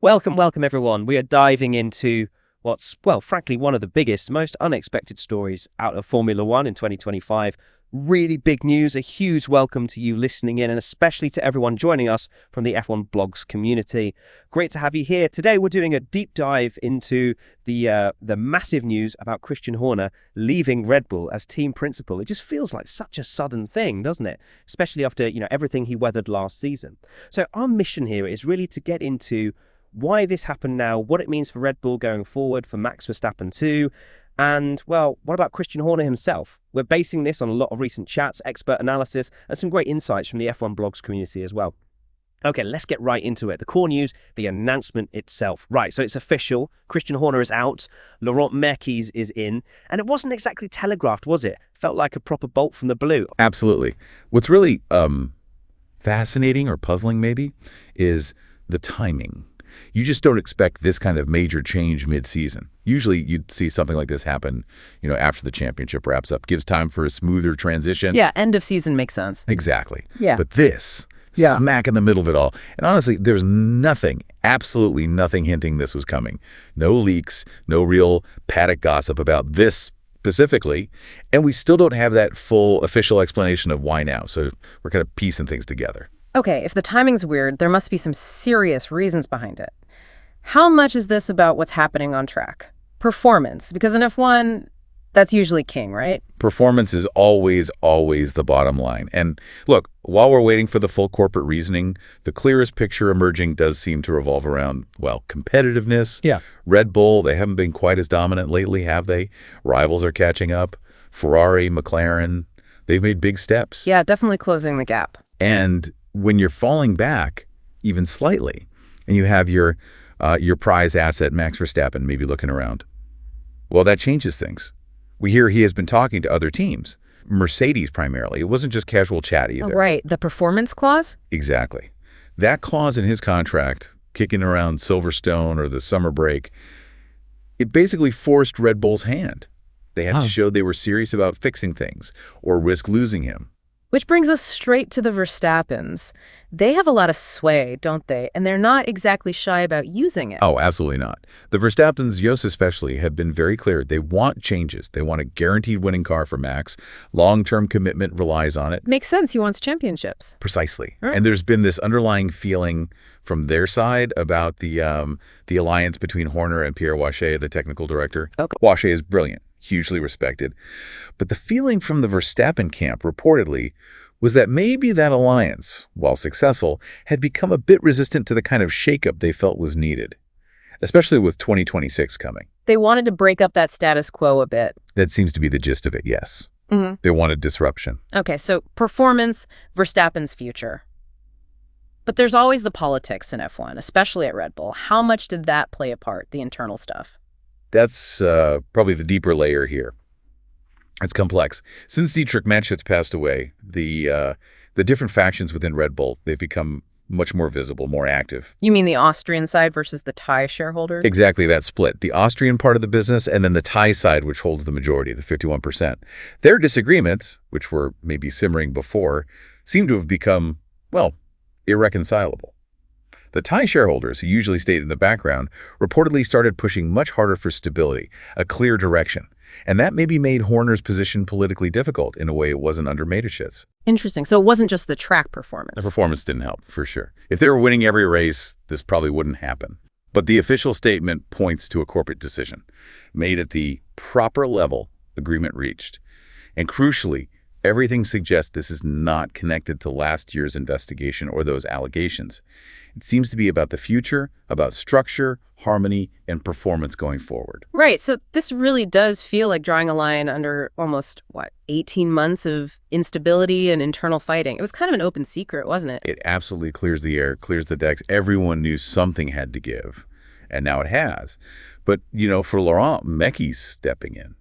Welcome everyone. We are diving into what's, well, frankly, one of the biggest, most unexpected stories out of Formula One in 2025. Really big news, a huge welcome to you listening in, and especially to everyone joining us from the F1 Blogs community. Great to have you here. Today we're doing a deep dive into the massive news about Christian Horner leaving Red Bull as team principal. It just feels like such a sudden thing, doesn't it? Especially after, everything he weathered last season. So our mission here is really to get into why this happened now, what it means for Red Bull going forward, for Max Verstappen too, and, well, what about Christian Horner himself? We're basing this on a lot of recent chats, expert analysis, and some great insights from the F1 Blogs community as well. Okay, let's get right into it. The core news, the announcement itself. Right, so it's official. Christian Horner is out. Laurent Mekies is in. And it wasn't exactly telegraphed, was it? Felt like a proper bolt from the blue. Absolutely. What's really fascinating or puzzling maybe is the timing. You just don't expect this kind of major change mid-season. Usually you'd see something like this happen, after the championship wraps up. Gives time for a smoother transition. Yeah, end of season makes sense. Exactly. Yeah. But this, smack in the middle of it all. And honestly, there's nothing, absolutely nothing hinting this was coming. No leaks, no real paddock gossip about this specifically. And we still don't have that full official explanation of why now. So we're kind of piecing things together. Okay, if the timing's weird, there must be some serious reasons behind it. How much is this about what's happening on track? Performance, because in F1, that's usually king, right? Performance is always the bottom line. And look, while we're waiting for the full corporate reasoning, the clearest picture emerging does seem to revolve around, well, competitiveness. Yeah. Red Bull, they haven't been quite as dominant lately, have they? Rivals are catching up. Ferrari, McLaren, they've made big steps. Yeah, definitely closing the gap. And when you're falling back even slightly, and you have your prize asset, Max Verstappen, maybe looking around, well, that changes things. We hear he has been talking to other teams, Mercedes primarily. It wasn't just casual chat either. Oh, right, the performance clause? Exactly. That clause in his contract, kicking around Silverstone or the summer break, it basically forced Red Bull's hand. They had to show they were serious about fixing things or risk losing him. Which brings us straight to the Verstappens. They have a lot of sway, don't they? And they're not exactly shy about using it. Oh, absolutely not. The Verstappens, Jos especially, have been very clear. They want changes. They want a guaranteed winning car for Max. Long-term commitment relies on it. Makes sense. He wants championships. Precisely. Right. And there's been this underlying feeling from their side about the alliance between Horner and Pierre Wache, the technical director. Okay. Wache is brilliant, hugely respected. But the feeling from the Verstappen camp, reportedly, was that maybe that alliance, while successful, had become a bit resistant to the kind of shakeup they felt was needed, especially with 2026 coming. They wanted to break up that status quo a bit. That seems to be the gist of it, yes. Mm-hmm. They wanted disruption. Okay, so performance, Verstappen's future. But there's always the politics in F1, especially at Red Bull. How much did that play a part, the internal stuff? That's probably the deeper layer here. It's complex. Since Dietrich Mateschitz passed away, the different factions within Red Bull, they've become much more visible, more active. You mean the Austrian side versus the Thai shareholders? Exactly that split. The Austrian part of the business and then the Thai side, which holds the majority, the 51%. Their disagreements, which were maybe simmering before, seem to have become, well, irreconcilable. The Thai shareholders, who usually stayed in the background, reportedly started pushing much harder for stability, a clear direction. And that maybe made Horner's position politically difficult in a way it wasn't under Mateschitz. Interesting. So it wasn't just the track performance. The performance didn't help, for sure. If they were winning every race, this probably wouldn't happen. But the official statement points to a corporate decision made at the proper level, agreement reached. And crucially, everything suggests this is not connected to last year's investigation or those allegations. It seems to be about the future, about structure, harmony, and performance going forward. Right. So this really does feel like drawing a line under almost, 18 months of instability and internal fighting. It was kind of an open secret, wasn't it? It absolutely clears the air, clears the decks. Everyone knew something had to give, and now it has. But, for Laurent Mekies stepping in,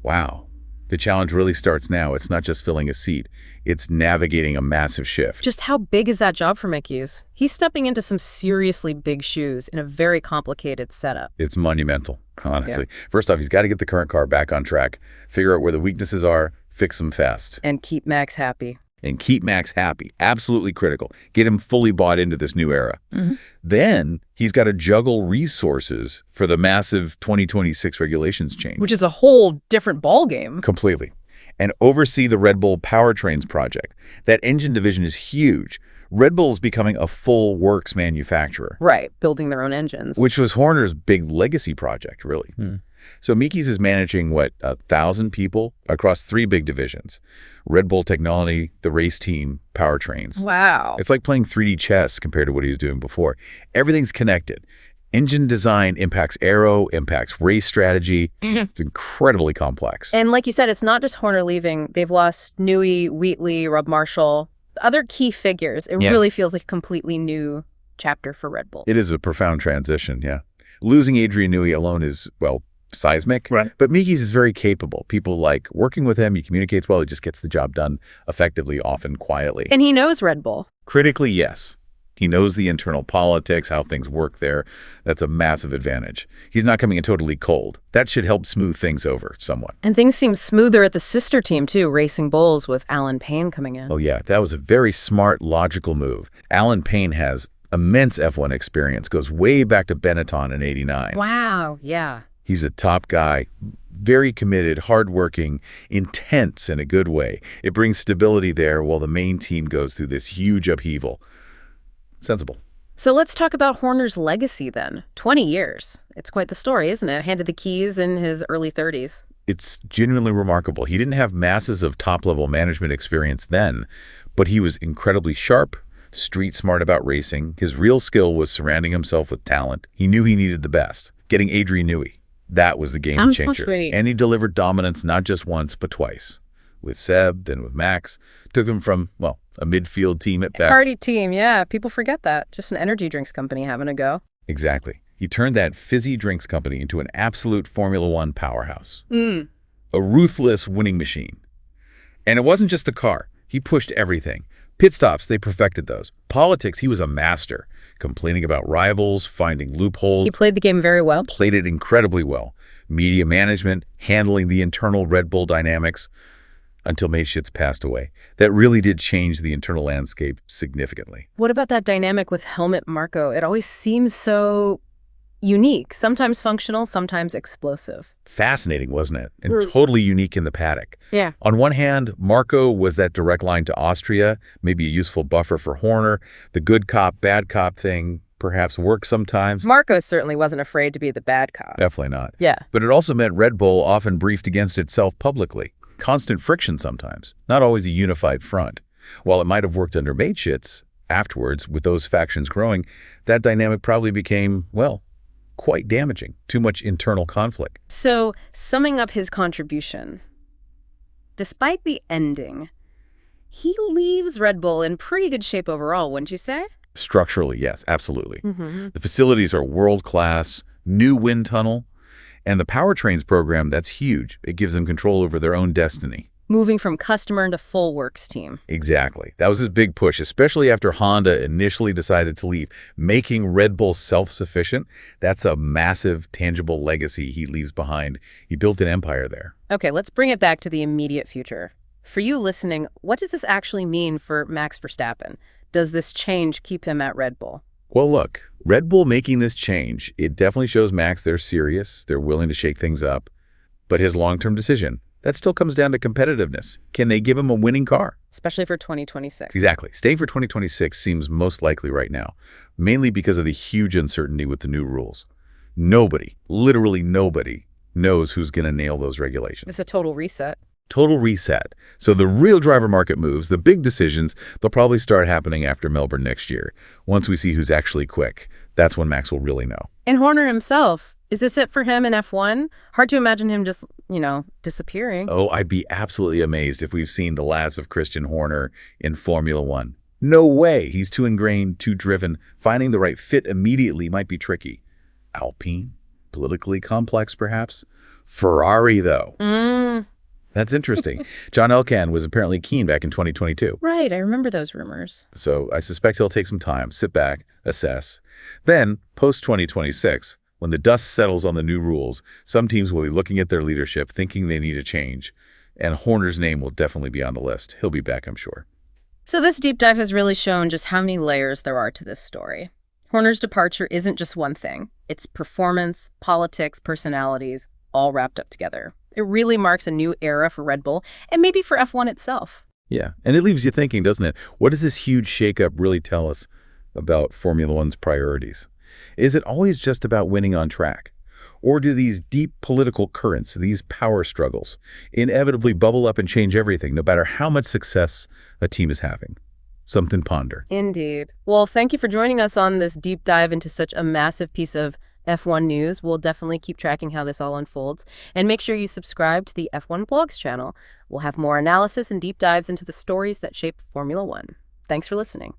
wow. The challenge really starts now. It's not just filling a seat. It's navigating a massive shift. Just how big is that job for Mekies? He's stepping into some seriously big shoes in a very complicated setup. It's monumental, honestly. Yeah. First off, he's got to get the current car back on track, figure out where the weaknesses are, fix them fast. And keep Max happy. and keep Max happy. Absolutely critical. Get him fully bought into this new era. Then he's got to juggle resources for the massive 2026 regulations change. Which is a whole different ballgame. Completely. And oversee the Red Bull powertrains project. That engine division is huge. Red Bull's becoming a full works manufacturer. Right, building their own engines. Which was Horner's big legacy project, really. So Mekies is managing, 1,000 people across 3 big divisions. Red Bull Technology, the race team, powertrains. Wow. It's like playing 3D chess compared to what he was doing before. Everything's connected. Engine design impacts aero, impacts race strategy. It's incredibly complex. And like you said, it's not just Horner leaving. They've lost Newey, Wheatley, Rob Marshall, other key figures. It really feels like a completely new chapter for Red Bull. It is a profound transition, yeah. Losing Adrian Newey alone is, seismic. Right. But Mekies is very capable. People like working with him. He communicates well. He just gets the job done effectively, often quietly. And he knows Red Bull. Critically, yes. He knows the internal politics, how things work there. That's a massive advantage. He's not coming in totally cold. That should help smooth things over somewhat. And things seem smoother at the sister team, too, Racing Bulls with Alan Payne coming in. Oh, yeah. That was a very smart, logical move. Alan Payne has immense F1 experience, goes way back to Benetton in '89. Wow, yeah. He's a top guy, very committed, hardworking, intense in a good way. It brings stability there while the main team goes through this huge upheaval. Sensible. So let's talk about Horner's legacy then. 20 years. It's quite the story, isn't it? Handed the keys in his early 30s. It's genuinely remarkable. He didn't have masses of top-level management experience then, but he was incredibly sharp, street smart about racing. His real skill was surrounding himself with talent. He knew he needed the best. Getting Adrian Newey. That was the game changer. And he delivered dominance not just once, but twice. With Seb, then with Max. Took them from, a midfield team at best. Party team, yeah. People forget that. Just an energy drinks company having a go. Exactly. He turned that fizzy drinks company into an absolute Formula One powerhouse. A ruthless winning machine. And it wasn't just the car. He pushed everything. Pit stops, they perfected those. Politics, he was a master. Complaining about rivals, finding loopholes. He played the game very well. Played it incredibly well. Media management, handling the internal Red Bull dynamics, until Mateschitz passed away. That really did change the internal landscape significantly. What about that dynamic with Helmut Marko? It always seems so unique, sometimes functional, sometimes explosive. Fascinating, wasn't it? And totally unique in the paddock. Yeah. On one hand, Marko was that direct line to Austria, maybe a useful buffer for Horner. The good cop, bad cop thing perhaps worked sometimes. Marko certainly wasn't afraid to be the bad cop. Definitely not. Yeah. But it also meant Red Bull often briefed against itself publicly. Constant friction sometimes, not always a unified front. While it might have worked under Mateschitz, afterwards, with those factions growing, that dynamic probably became, quite damaging. Too much internal conflict. So, summing up his contribution, despite the ending, he leaves Red Bull in pretty good shape overall, wouldn't you say? Structurally, yes, absolutely. The facilities are world-class, new wind tunnel, and the powertrains program, that's huge. It gives them control over their own destiny. Moving from customer into full works team. Exactly. That was his big push, especially after Honda initially decided to leave. Making Red Bull self-sufficient, that's a massive, tangible legacy he leaves behind. He built an empire there. Okay, let's bring it back to the immediate future. For you listening, what does this actually mean for Max Verstappen? Does this change keep him at Red Bull? Well, look, Red Bull making this change, it definitely shows Max they're serious, they're willing to shake things up. But his long-term decision, that still comes down to competitiveness. Can they give him a winning car? Especially for 2026. Exactly. Staying for 2026 seems most likely right now, mainly because of the huge uncertainty with the new rules. Nobody, literally nobody, knows who's going to nail those regulations. It's a total reset. Total reset. So the real driver market moves, the big decisions, they'll probably start happening after Melbourne next year. Once we see who's actually quick, that's when Max will really know. And Horner himself, is this it for him in F1? Hard to imagine him just, disappearing. Oh, I'd be absolutely amazed if we've seen the last of Christian Horner in Formula One. No way. He's too ingrained, too driven. Finding the right fit immediately might be tricky. Alpine? Politically complex, perhaps? Ferrari, though. That's interesting. John Elkann was apparently keen back in 2022. Right, I remember those rumors. So I suspect he'll take some time, sit back, assess. Then, post-2026, when the dust settles on the new rules, some teams will be looking at their leadership, thinking they need a change. And Horner's name will definitely be on the list. He'll be back, I'm sure. So this deep dive has really shown just how many layers there are to this story. Horner's departure isn't just one thing. It's performance, politics, personalities, all wrapped up together. It really marks a new era for Red Bull and maybe for F1 itself. Yeah, and it leaves you thinking, doesn't it? What does this huge shakeup really tell us about Formula One's priorities? Is it always just about winning on track? Or do these deep political currents, these power struggles, inevitably bubble up and change everything, no matter how much success a team is having? Something to ponder. Indeed. Well, thank you for joining us on this deep dive into such a massive piece of F1 news. We'll definitely keep tracking how this all unfolds. And make sure you subscribe to the F1 Blogs channel. We'll have more analysis and deep dives into the stories that shape Formula One. Thanks for listening.